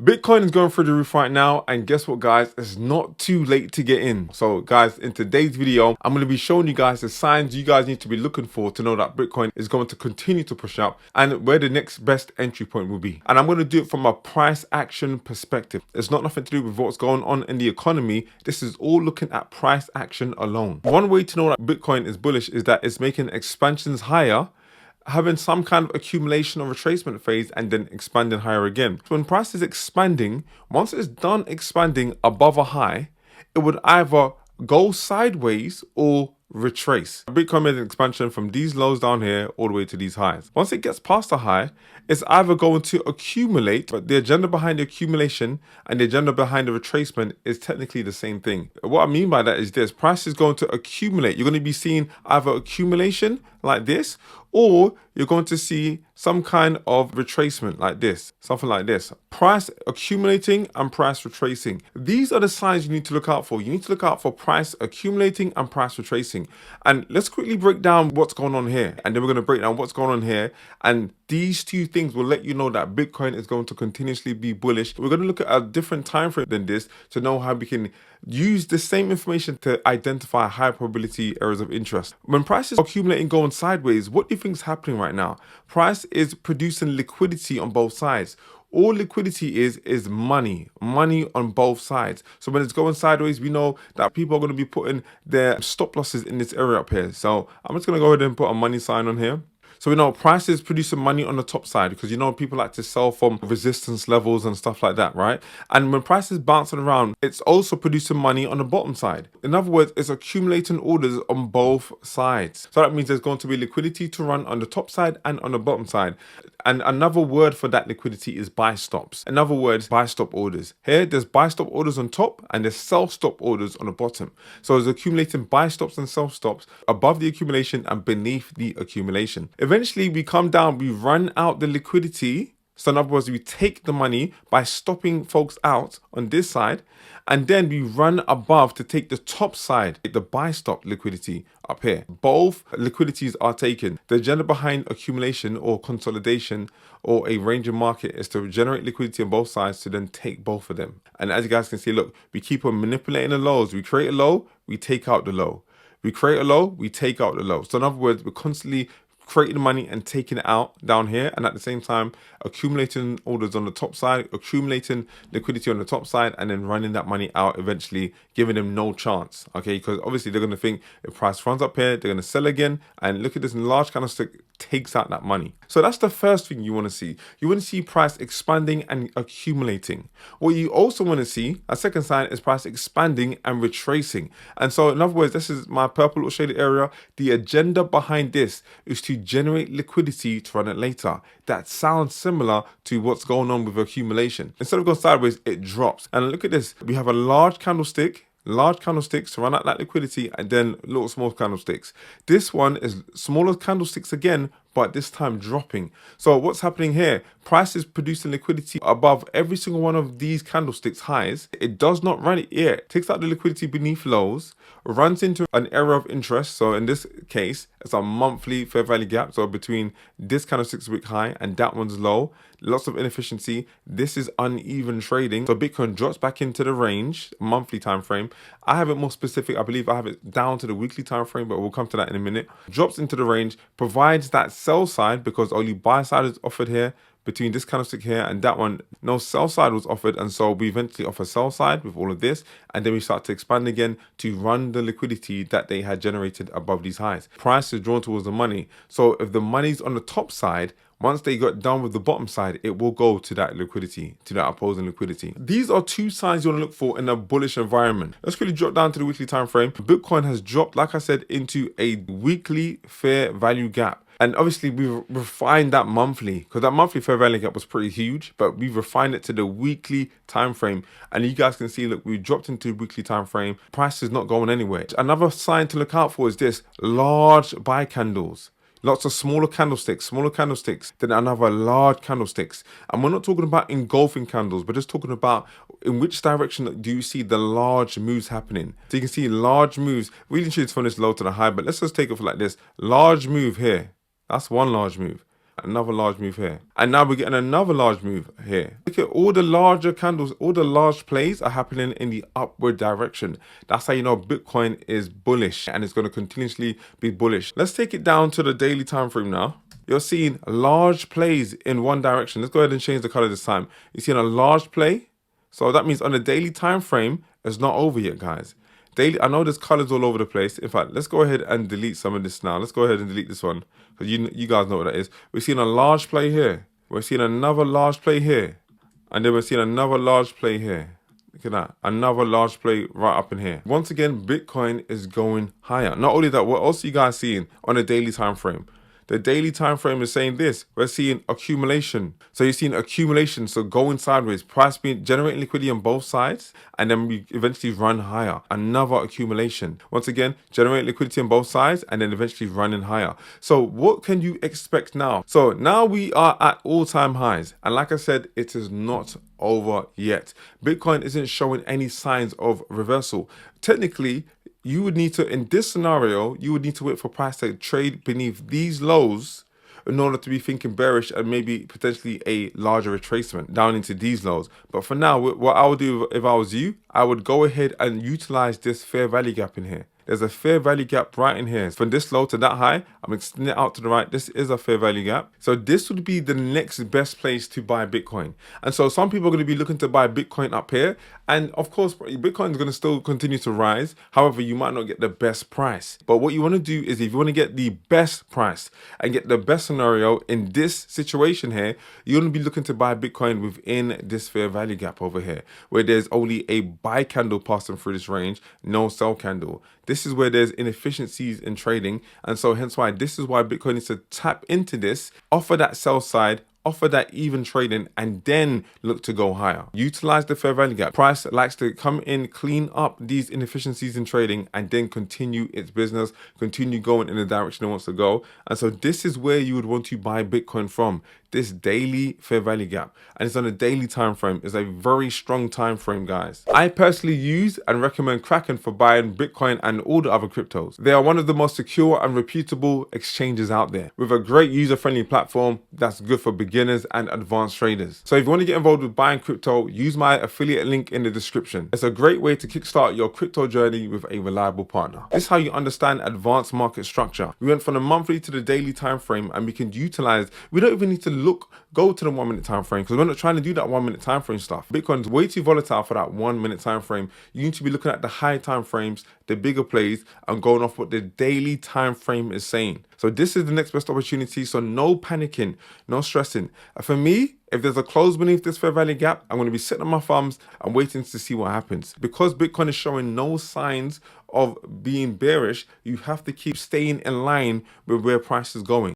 Bitcoin is going through the roof right now, and guess what, guys? It's not too late to get in. So guys, in today's video, I'm going to be showing you guys the signs you guys need to be looking for to know that Bitcoin is going to continue to push up and where the next best entry point will be. And I'm going to do it from a price action perspective. It's not nothing to do with what's going on in the economy. This is all looking at price action alone. One way to know that Bitcoin is bullish is that it's making expansions higher, having some kind of accumulation or retracement phase, and then expanding higher again. So when price is expanding, once it's done expanding above a high, it would either go sideways or retrace. Bitcoin made an expansion from these lows down here all the way to these highs. Once it gets past the high, it's either going to accumulate, but the agenda behind the accumulation and the agenda behind the retracement is technically the same thing. What I mean by that is this: price is going to accumulate. You're going to be seeing either accumulation like this, or you're going to see some kind of retracement like this, something like this. Price accumulating and price retracing. These are the signs you need to look out for. You need to look out for price accumulating and price retracing. And let's quickly break down what's going on here. And then we're going to break down what's going on here. And these two things will let you know that Bitcoin is going to continuously be bullish. We're going to look at a different time frame than this to know how we can use the same information to identify high probability areas of interest. When price is accumulating going sideways, what do you think is happening right now? Price is producing liquidity on both sides. All liquidity is money on both sides. So when it's going sideways, we know that people are going to be putting their stop losses in this area up here. So I'm just going to go ahead and put a money sign on here. So we know price is producing money on the top side because, you know, people like to sell from resistance levels and stuff like that, right? And when price is bouncing around, it's also producing money on the bottom side. In other words, it's accumulating orders on both sides. So that means there's going to be liquidity to run on the top side and on the bottom side. And another word for that liquidity is buy stops. In other words, buy stop orders. Here, there's buy stop orders on top and there's sell stop orders on the bottom. So it's accumulating buy stops and sell stops above the accumulation and beneath the accumulation. Eventually, we come down, we run out the liquidity. So in other words, we take the money by stopping folks out on this side, and then we run above to take the top side, the buy stop liquidity up here. Both liquidities are taken. The agenda behind accumulation or consolidation or a ranging market is to generate liquidity on both sides to then take both of them. And as you guys can see, look, we keep on manipulating the lows. We create a low, we take out the low. We create a low, we take out the low. So in other words, we're constantly creating money and taking it out down here, and at the same time accumulating orders on the top side, accumulating liquidity on the top side, and then running that money out, eventually giving them no chance. Okay, because obviously they're going to think if price runs up here, they're going to sell again, and look at this large candlestick takes out that money. So that's the first thing you want to see. You want to see price expanding and accumulating. What you also want to see, a second sign, is price expanding and retracing. And so in other words, this is my purple shaded area. The agenda behind this is to generate liquidity to run it later. That sounds similar to what's going on with accumulation. Instead of going sideways, it drops. And look at this. We have a large candlestick to run out that liquidity, and then little small candlesticks. This one is smaller candlesticks again, but this time dropping. So what's happening here? Price is producing liquidity above every single one of these candlesticks highs. It does not run it yet. It takes out the liquidity beneath lows, runs into an area of interest. So in this case, it's a monthly fair value gap. So between this candlestick's wick high and that one's low, lots of inefficiency. This is uneven trading. So Bitcoin drops back into the range, monthly time frame. I have it more specific. I believe I have it down to the weekly time frame, but we'll come to that in a minute. Drops into the range, provides that sell side because only buy side is offered here. Between this candlestick here and that one, no sell side was offered, and so we eventually offer sell side with all of this, and then we start to expand again to run the liquidity that they had generated above these highs. Price is drawn towards the money, so if the money's on the top side, once they got done with the bottom side, it will go to that liquidity, to that opposing liquidity. These are two signs you want to look for in a bullish environment. Let's really drop down to the weekly time frame. Bitcoin has dropped, like I said, into a weekly fair value gap. And obviously we've refined that monthly, because that monthly fair value gap was pretty huge, but we've refined it to the weekly time frame. And you guys can see, look, we dropped into the weekly time frame. Price is not going anywhere. Another sign to look out for is this: large buy candles. Lots of smaller candlesticks, then another large candlesticks. And we're not talking about engulfing candles, but just talking about in which direction do you see the large moves happening. So you can see large moves. We didn't choose from this low to the high, but let's just take it for like this. Large move here. That's one large move. another large move here. And now we're getting another large move here. Look at all the larger candles, all the large plays are happening in the upward direction. That's how you know Bitcoin is bullish and it's going to continuously be bullish. Let's take it down to the daily time frame now. You're seeing large plays in one direction. Let's go ahead and change the color this time. You're seeing a large play. So that means on the daily time frame, it's not over yet, guys. Daily, I know there's colors all over the place. In fact, let's go ahead and delete some of this now. Let's go ahead and delete this one because you guys know what that is. We're seeing a large play here. We're seeing another large play here. And then we're seeing another large play here. Look at that. Another large play right up in here. Once again, Bitcoin is going higher. Not only that, what else are you guys seeing on a daily time frame? The daily time frame is saying this. We're seeing accumulation. So you're seeing accumulation, so going sideways, price being generating liquidity on both sides, and then we eventually run higher. Another accumulation. Once again, generate liquidity on both sides, and then eventually running higher. So what can you expect now? So now we are at all-time highs, and like I said, it is not over yet. Bitcoin isn't showing any signs of reversal. Technically, you would need to, in this scenario, you would need to wait for price to trade beneath these lows in order to be thinking bearish and maybe potentially a larger retracement down into these lows. But for now, what I would do if I was you, I would go ahead and utilize this fair value gap in here. There's a fair value gap right in here. From this low to that high, I'm extending it out to the right. This is a fair value gap. So this would be the next best place to buy Bitcoin. And so some people are going to be looking to buy Bitcoin up here. And of course, Bitcoin is going to still continue to rise. However, you might not get the best price. But what you want to do is if you want to get the best price and get the best scenario in this situation here, you want to be looking to buy Bitcoin within this fair value gap over here, where there's only a buy candle passing through this range, no sell candle. This is where there's inefficiencies in trading. And so hence why this is why Bitcoin needs to tap into this, offer that sell side, offer that even trading, and then look to go higher. Utilize the fair value gap. Price likes to come in, clean up these inefficiencies in trading, and then continue its business, continue going in the direction it wants to go. And so this is where you would want to buy Bitcoin from. This daily fair value gap, and it's on a daily time frame. It's a very strong time frame, guys. I personally use and recommend Kraken for buying Bitcoin and all the other cryptos. They are one of the most secure and reputable exchanges out there, with a great user-friendly platform that's good for beginners and advanced traders. So if you want to get involved with buying crypto, use my affiliate link in the description. It's a great way to kickstart your crypto journey with a reliable partner. This is how you understand advanced market structure. We went from the monthly to the daily time frame, and we can utilize. We don't even need to go to the 1 minute time frame because we're not trying to do that 1 minute time frame stuff. Bitcoin's way too volatile for that 1 minute time frame. You need to be looking at the high time frames, the bigger plays, and going off what the daily time frame is saying. So this is the next best opportunity. So no panicking, no stressing. For me, if there's a close beneath this fair value gap, I'm going to be sitting on my thumbs and waiting to see what happens. Because Bitcoin is showing no signs of being bearish, you have to keep staying in line with where price is going.